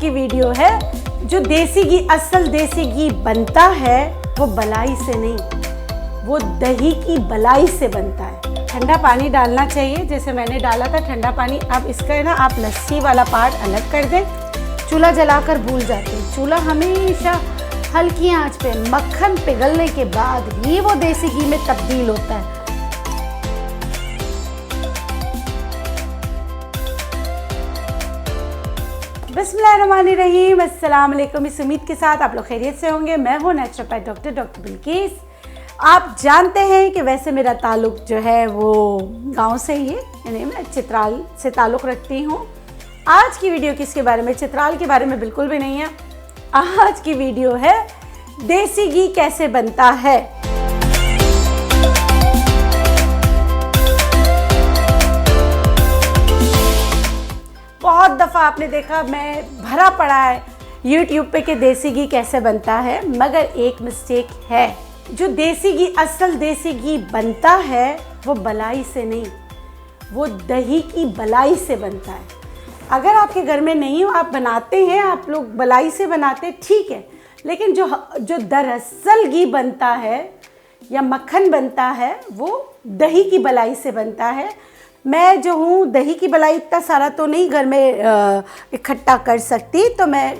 की वीडियो है जो देसी घी, असल देसी घी बनता है वो बलाई से नहीं, वो दही की बलाई से बनता है। ठंडा पानी डालना चाहिए, जैसे मैंने डाला था ठंडा पानी। अब इसका है ना, आप लस्सी वाला पार्ट अलग कर दें। चूल्हा जलाकर भूल जाते हैं, चूल्हा हमेशा हल्की आंच पे मक्खन पिघलने के बाद ही वो देसी घी में तब्दील होता है। बिस्मिल्लाहिर्रहमानिर्रहीम, अस्सलाम वालेकुम। इस उम्मीद के साथ आप लोग खैरियत से होंगे। मैं हूँ नेचुरोपैथ डॉक्टर बिल्किस। आप जानते हैं कि वैसे मेरा ताल्लुक़ जो है वो गांव से ही है, यानी मैं चित्राल से ताल्लुक़ रखती हूँ। आज की वीडियो किसके बारे में? चित्राल के बारे में बिल्कुल भी नहीं है। आज की वीडियो है देसी घी कैसे बनता है। बहुत दफ़ा आपने देखा, मैं भरा पड़ा है YouTube पे कि देसी घी कैसे बनता है, मगर एक मिस्टेक है। जो देसी घी, असल देसी घी बनता है वो बलाई से नहीं, वो दही की बलाई से बनता है। अगर आपके घर में नहीं हो, आप बनाते हैं, आप लोग बलाई से बनाते, ठीक है, लेकिन जो दरअसल घी बनता है या मक्खन बनता है वो दही की बलाई से बनता है। मैं जो हूँ दही की बलाई इतना सारा तो नहीं घर में इकट्ठा कर सकती, तो मैं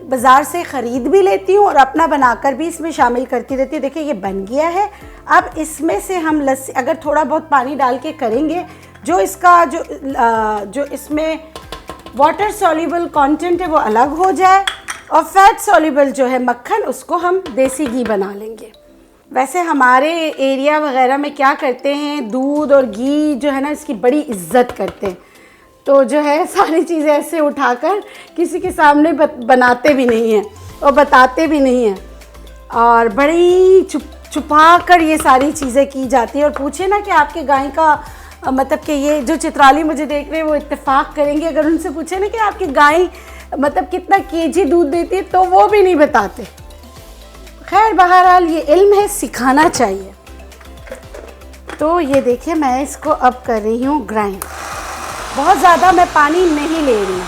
बाज़ार से ख़रीद भी लेती हूँ और अपना बनाकर भी इसमें शामिल करती रहती हूँ। देखिए ये बन गया है। अब इसमें से हम लस्सी, अगर थोड़ा बहुत पानी डाल के करेंगे, जो इसका जो इसमें वाटर सॉल्युबल कंटेंट है वो अलग हो जाए, और फैट सॉल्युबल जो है मक्खन, उसको हम देसी घी बना लेंगे। वैसे हमारे एरिया वगैरह में क्या करते हैं, दूध और घी जो है ना, इसकी बड़ी इज्जत करते हैं। तो जो है सारी चीज़ें ऐसे उठाकर किसी के सामने बनाते भी नहीं हैं और बताते भी नहीं हैं, और बड़ी छुपा कर ये सारी चीज़ें की जाती है। और पूछे ना कि आपके गाय का मतलब कि ये जो चित्राली मुझे देख रहे हैं वो इत्तेफाक करेंगे, अगर उनसे पूछे ना कि आपकी गाय मतलब कितना केजी दूध देती है, तो वो भी नहीं बताते। खैर बहरहाल ये इल्म है, सिखाना चाहिए। तो ये देखिए मैं इसको अब कर रही हूँ ग्राइंड। बहुत ज़्यादा मैं पानी नहीं ले रही हूँ।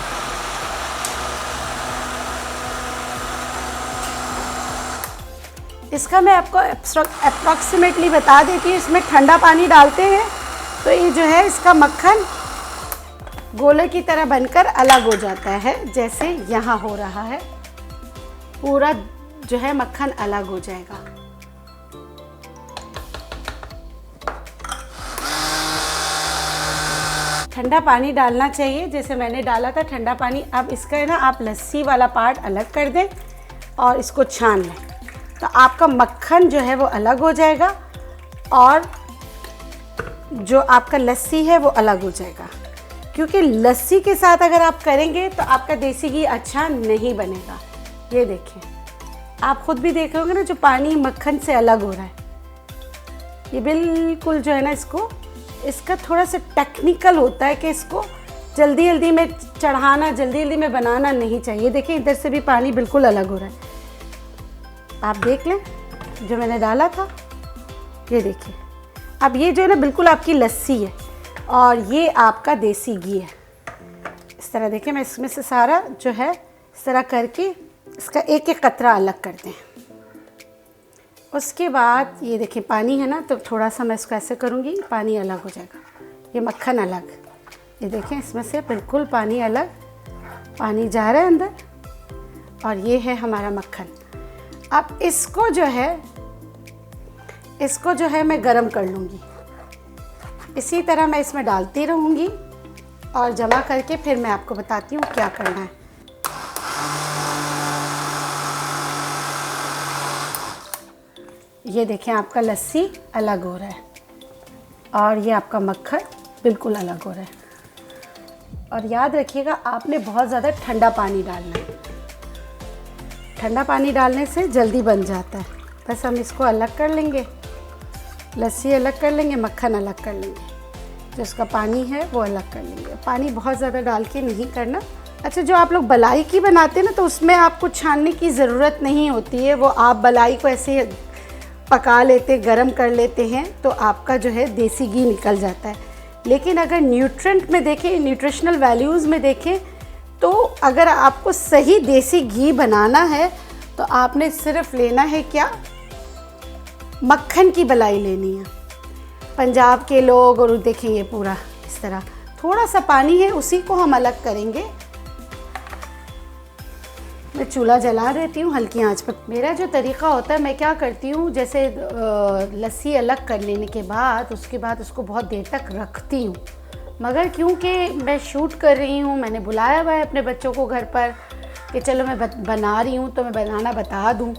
इसका मैं आपको अप्रॉक्सीमेटली बता देती हूँ। इसमें ठंडा पानी डालते हैं तो ये जो है इसका मक्खन गोले की तरह बनकर अलग हो जाता है, जैसे यहाँ हो रहा है। पूरा जो है मक्खन अलग हो जाएगा। ठंडा पानी डालना चाहिए, जैसे मैंने डाला था ठंडा पानी। अब इसका है ना, आप लस्सी वाला पार्ट अलग कर दें और इसको छान लें, तो आपका मक्खन जो है वो अलग हो जाएगा और जो आपका लस्सी है वो अलग हो जाएगा। क्योंकि लस्सी के साथ अगर आप करेंगे तो आपका देसी घी अच्छा नहीं बनेगा। ये देखिए, आप खुद भी देख रहे होंगे ना, जो पानी मक्खन से अलग हो रहा है, ये बिल्कुल जो है ना, इसका थोड़ा सा टेक्निकल होता है कि इसको जल्दी जल्दी में चढ़ाना, जल्दी जल्दी में बनाना नहीं चाहिए। देखिए इधर से भी पानी बिल्कुल अलग हो रहा है। आप देख लें जो मैंने डाला था, ये देखिए। अब ये जो है ना बिल्कुल आपकी लस्सी है और ये आपका देसी घी है। इस तरह देखिए, मैं इसमें से सारा जो है इस तरह करके इसका एक एक कतरा अलग कर दें। उसके बाद ये देखिए पानी है ना, तो थोड़ा सा मैं इसको ऐसे करूँगी, पानी अलग हो जाएगा। ये मक्खन अलग, ये देखें इसमें से बिल्कुल पानी अलग, पानी जा रहा है अंदर, और ये है हमारा मक्खन। अब इसको जो है मैं गरम कर लूँगी। इसी तरह मैं इसमें डालती रहूँगी और जमा करके फिर मैं आपको बताती हूँ क्या करना है। ये देखें आपका लस्सी अलग हो रहा है और ये आपका मक्खन बिल्कुल अलग हो रहा है। और याद रखिएगा, आपने बहुत ज़्यादा ठंडा पानी डालना है। ठंडा पानी डालने से जल्दी बन जाता है। बस हम इसको अलग कर लेंगे, लस्सी अलग कर लेंगे, मक्खन अलग कर लेंगे, जो उसका पानी है वो अलग कर लेंगे। पानी बहुत ज़्यादा डाल के नहीं करना। अच्छा, जो आप लोग बलाई की बनाते हैं ना, तो उसमें आपको छानने की ज़रूरत नहीं होती है। वो आप बलाई को ऐसे पका लेते, गरम कर लेते हैं, तो आपका जो है देसी घी निकल जाता है। लेकिन अगर न्यूट्रेंट में देखें, न्यूट्रिशनल वैल्यूज़ में देखें, तो अगर आपको सही देसी घी बनाना है तो आपने सिर्फ लेना है क्या, मक्खन की मलाई लेनी है। पंजाब के लोग और देखेंगे पूरा इस तरह, थोड़ा सा पानी है उसी को हम अलग करेंगे। मैं चूल्हा जला देती हूँ हल्की आंच पर। मेरा जो तरीक़ा होता है, मैं क्या करती हूँ, जैसे लस्सी अलग कर लेने के बाद उसके बाद उसको बहुत देर तक रखती हूँ, मगर क्योंकि मैं शूट कर रही हूँ, मैंने बुलाया हुआ है अपने बच्चों को घर पर कि चलो मैं बना रही हूँ तो मैं बनाना बता दूँ,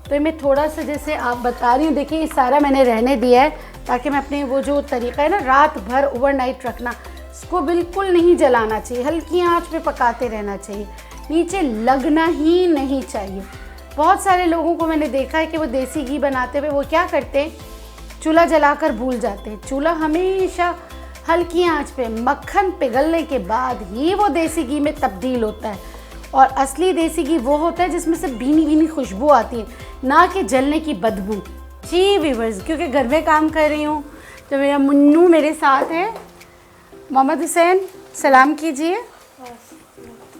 तो मैं थोड़ा सा जैसे आप बता रही हूँ, देखिए ये सारा मैंने रहने दिया है ताकि मैं अपने वो जो तरीका है ना रात भर ओवरनाइट रखना, इसको बिल्कुल नहीं जलाना चाहिए, हल्की आंच पे पकाते रहना चाहिए, नीचे लगना ही नहीं चाहिए। बहुत सारे लोगों को मैंने देखा है कि वो देसी घी बनाते हुए वो क्या करते हैं, चूल्हा जलाकर भूल जाते हैं। चूल्हा हमेशा हल्की आंच पे मक्खन पिघलने के बाद ही वो देसी घी में तब्दील होता है, और असली देसी घी वो होता है जिसमें से भीनी भीनी खुशबू आती है, ना कि जलने की बदबू। जी व्यूअर्स, क्योंकि घर में काम कर रही हूँ तो मेरा मुन्नू मेरे साथ है। मोहम्मद हुसैन सलाम कीजिए।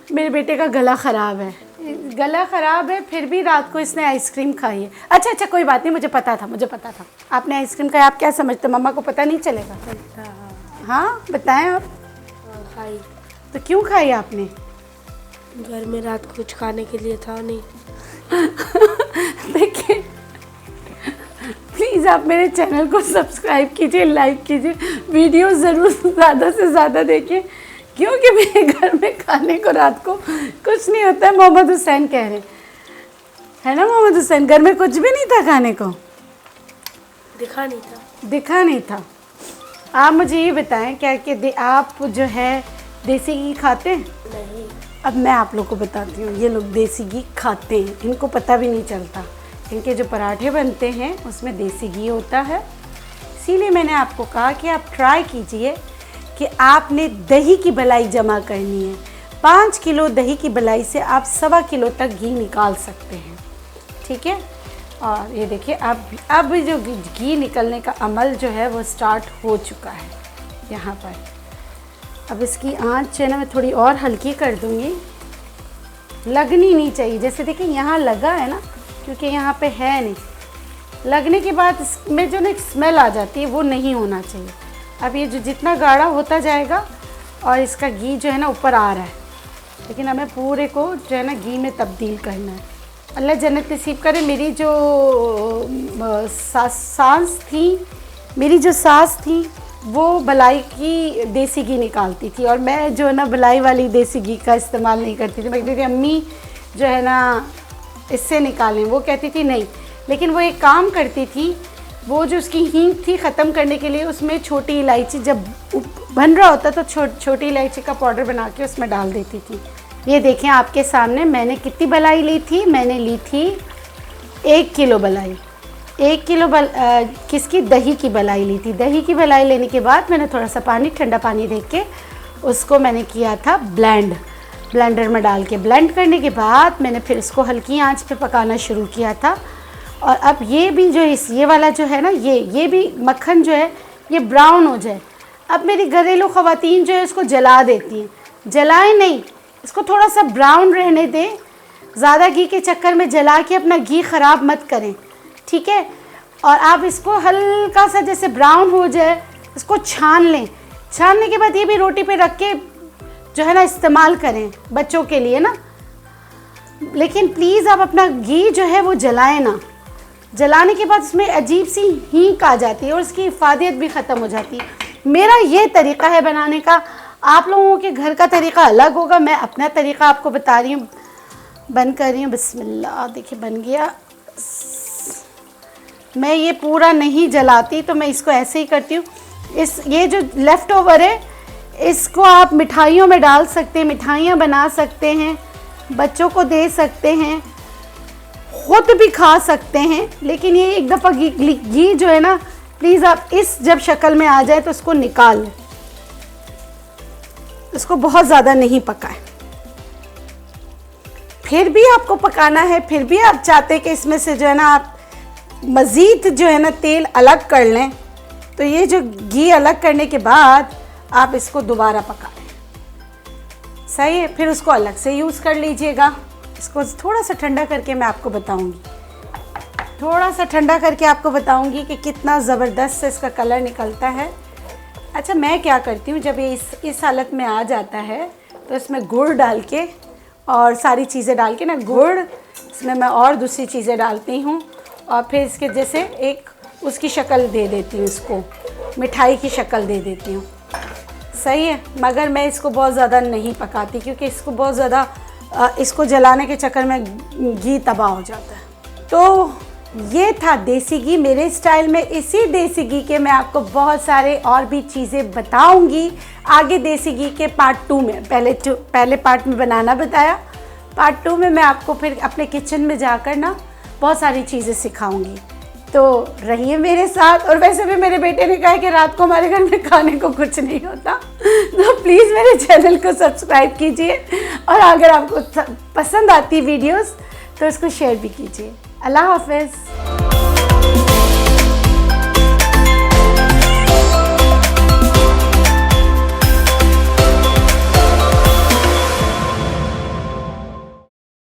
मेरे बेटे का गला ख़राब है, फिर भी रात को इसने आइसक्रीम खाई है। अच्छा कोई बात नहीं, मुझे पता था आपने आइसक्रीम खाई। आप क्या समझते, मम्मा को पता नहीं चलेगा? हाँ बताएं आप। खाई। तो क्यों खाई आपने? घर में रात को कुछ खाने के लिए था नहीं। देखिए प्लीज़ आप मेरे चैनल को सब्सक्राइब कीजिए, लाइक कीजिए, वीडियो ज़रूर ज़्यादा से ज़्यादा देखिए, क्योंकि मेरे घर में खाने को रात को कुछ नहीं होता है। मोहम्मद हुसैन कह रहे है ना, मोहम्मद हुसैन घर में कुछ भी नहीं था खाने को? दिखा नहीं था। आप मुझे ये बताएं क्या कि आप जो है देसी घी खाते हैं? नहीं। अब मैं आप लोग को बताती हूँ, ये लोग देसी घी खाते हैं, इनको पता भी नहीं चलता। इनके जो पराठे बनते हैं उसमें देसी घी होता है, इसीलिए मैंने आपको कहा कि आप ट्राई कीजिए कि आपने दही की बलाई जमा करनी है। 5 किलो दही की बलाई से आप 1.25 किलो तक घी निकाल सकते हैं, ठीक है। और ये देखिए अब जो घी निकलने का अमल जो है वो स्टार्ट हो चुका है यहाँ पर। अब इसकी आंच जो है ना मैं थोड़ी और हल्की कर दूँगी, लगनी नहीं चाहिए। जैसे देखिए यहाँ लगा है ना, क्योंकि यहाँ पे है नहीं, लगने के बाद इसमें जो ना एक स्मेल आ जाती है वो नहीं होना चाहिए। अब ये जो जितना गाढ़ा होता जाएगा और इसका घी जो है ना ऊपर आ रहा है, लेकिन हमें पूरे को जो है ना घी में तब्दील करना है। अल्लाह जन्नत नसीब करे। मेरी जो सास थी वो बलाई की देसी घी निकालती थी, और मैं जो है ना बलाई वाली देसी घी का इस्तेमाल नहीं करती थी। मैं कहती थी अम्मी जो है ना इससे निकालें, वो कहती थी नहीं। लेकिन वो एक काम करती थी, वो जो उसकी हींग थी ख़त्म करने के लिए उसमें छोटी इलायची, जब बन रहा होता तो छोटी इलायची का पाउडर बना के उसमें डाल देती थी। ये देखें आपके सामने मैंने कितनी बलाई ली थी, मैंने ली थी 1 किलो बलाई। 1 किलो किसकी, दही की बलाई ली थी। दही की बलाई लेने के बाद मैंने थोड़ा सा पानी, ठंडा पानी दे के उसको मैंने किया था ब्लेंडर में डाल के। ब्लेंड करने के बाद मैंने फिर इसको हल्की आंच पे पकाना शुरू किया था। और अब ये भी जो ये वाला जो है ना, ये भी मक्खन जो है ये ब्राउन हो जाए। अब मेरी घरेलू ख़वातीन जो है इसको जला देती हैं, जलाएं नहीं, इसको थोड़ा सा ब्राउन रहने दें। ज़्यादा घी के चक्कर में जला के अपना घी ख़राब मत करें, ठीक है। और आप इसको हल्का सा जैसे ब्राउन हो जाए इसको छान लें। छानने के बाद ये भी रोटी पे रख के जो है ना इस्तेमाल करें बच्चों के लिए ना। लेकिन प्लीज़ आप अपना घी जो है वो जलाएं ना। जलाने के बाद उसमें अजीब सी हींग आ जाती है और उसकी इफ़ादियत भी ख़त्म हो जाती है। मेरा ये तरीक़ा है बनाने का, आप लोगों के घर का तरीक़ा अलग होगा। मैं अपना तरीक़ा आपको बता रही हूँ, बंद कर रही हूँ। बिस्मिल्लाह, देखिए बन गया। मैं ये पूरा नहीं जलाती, तो मैं इसको ऐसे ही करती हूँ। ये जो लेफ़्ट ओवर है इसको आप मिठाइयों में डाल सकते हैं, मिठाइयाँ बना सकते हैं, बच्चों को दे सकते हैं, खुद भी खा सकते हैं। लेकिन ये एक दफ़ा घी जो है ना, प्लीज़ आप इस जब शक्ल में आ जाए तो उसको निकाल लें, इसको बहुत ज़्यादा नहीं पकाएं। फिर भी आपको पकाना है, फिर भी आप चाहते हैं कि इसमें से जो है ना आप मज़ीद जो है ना तेल अलग कर लें, तो ये जो घी अलग करने के बाद आप इसको दोबारा पका लें। सही है, फिर उसको अलग से यूज़ कर लीजिएगा। इसको थोड़ा सा ठंडा करके मैं आपको बताऊंगी, थोड़ा सा ठंडा करके आपको बताऊंगी कि कितना ज़बरदस्त से इसका कलर निकलता है। अच्छा, मैं क्या करती हूँ, जब ये इस हालत में आ जाता है तो इसमें गुड़ डाल के और सारी चीज़ें डाल के ना, गुड़ इसमें मैं और दूसरी चीज़ें डालती हूँ और फिर इसके जैसे एक उसकी शक्ल दे देती हूँ, इसको मिठाई की शक्ल दे देती हूँ। सही है, मगर मैं इसको बहुत ज़्यादा नहीं पकाती क्योंकि इसको बहुत ज़्यादा इसको जलाने के चक्कर में घी तबाह हो जाता है। तो ये था देसी घी मेरे स्टाइल में। इसी देसी घी के मैं आपको बहुत सारे और भी चीज़ें बताऊंगी आगे देसी घी के पार्ट 2 में। पहले पार्ट में बनाना बताया, पार्ट 2 में मैं आपको फिर अपने किचन में जाकर ना बहुत सारी चीज़ें सिखाऊंगी। तो रहिए मेरे साथ। और वैसे भी मेरे बेटे ने कहा कि रात को हमारे घर में खाने को कुछ नहीं होता, तो प्लीज़ मेरे चैनल को सब्सक्राइब कीजिए और अगर आपको पसंद आती वीडियोस तो इसको शेयर भी कीजिए। अल्लाह हाफ़िज़।